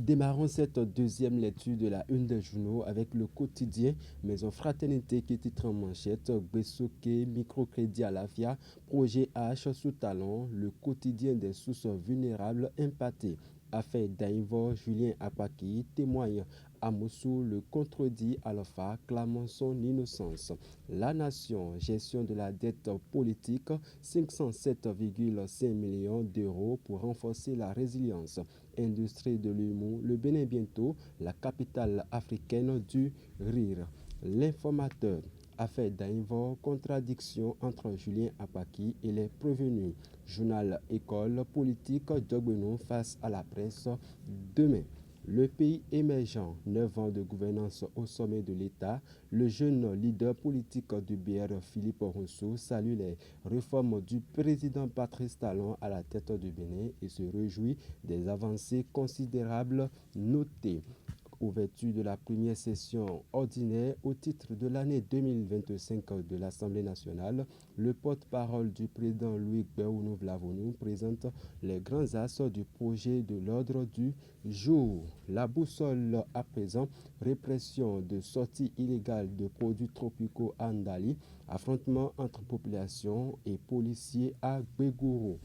Démarrons cette deuxième lecture de la une des journaux avec le quotidien Maison Fraternité qui titre en manchette Bessoké, microcrédit à l'AFIA, projet H sous talon, le quotidien des sources vulnérables impactées. Affaire d'Aïvor, Julien Apaki témoigne à Moussou, le contredit Alpha, clamant son innocence. La Nation, gestion de la dette politique, 507,5 millions d'euros pour renforcer la résilience. Industrie de l'humour, le Bénin bientôt, la capitale africaine du rire. L'informateur, affaire d'Aïvor, contradiction entre Julien Apaki et les prévenus. Journal École politique, Djogbenou face à la presse demain. Le pays émergent, 9 ans de gouvernance au sommet de l'État, le jeune leader politique du BR Philippe Rousseau salue les réformes du président Patrice Talon à la tête du Bénin et se réjouit des avancées considérables notées. Ouverture de la première session ordinaire au titre de l'année 2025 de l'Assemblée nationale, le porte-parole du président Louis Béounou Vlavonou présente les grands axes du projet de l'ordre du jour. La boussole à présent, répression de sortie illégale de produits tropicaux à Ndali, affrontement entre population et policiers à Bégourou.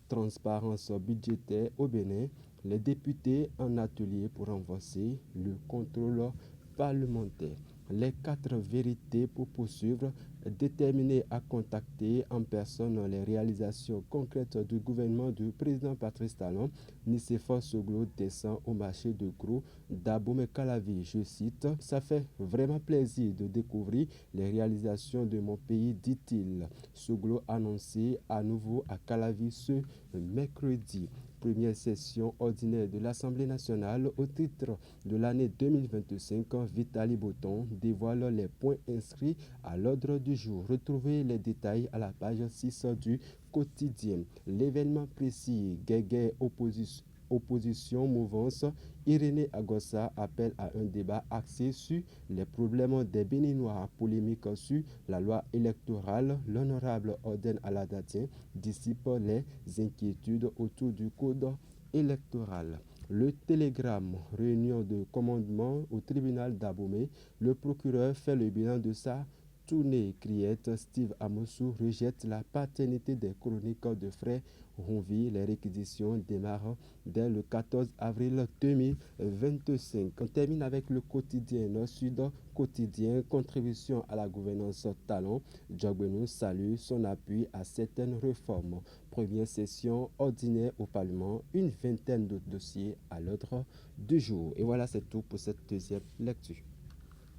Transparence budgétaire au Bénin, les députés en atelier pour renforcer le contrôle parlementaire. Les 4 vérités pour poursuivre, déterminés à contacter en personne les réalisations concrètes du gouvernement du président Patrice Talon, Nicéphore Soglo descend au marché de gros d'Abomey Calavi. Je cite, « Ça fait vraiment plaisir de découvrir les réalisations de mon pays, dit-il. » Soglo annoncé à nouveau à Calavi ce mercredi. Première session ordinaire de l'Assemblée nationale au titre de l'année 2025, Vitali Boton dévoile les points inscrits à l'ordre du jour. Retrouvez les détails à la page 6 du quotidien. L'événement précis, guerre opposition, mouvance, Irénée Agossa appelle à un débat axé sur les problèmes des Béninois. Polémique sur la loi électorale, l'honorable Orden Aladatien dissipe les inquiétudes autour du code électoral. Le télégramme, réunion de commandement au tribunal d'Abomey, le procureur fait le bilan de sa tournée. Criette, Steve Amossou rejette la paternité des chroniques de frères Ronvi. Les réquisitions démarrent dès le 14 avril 2025. On termine avec le quotidien Nord-Sud, quotidien, contribution à la gouvernance Talon. Djogbenou salue son appui à certaines réformes. Première session ordinaire au Parlement, une vingtaine de dossiers à l'ordre du jour. Et voilà, c'est tout pour cette deuxième lecture.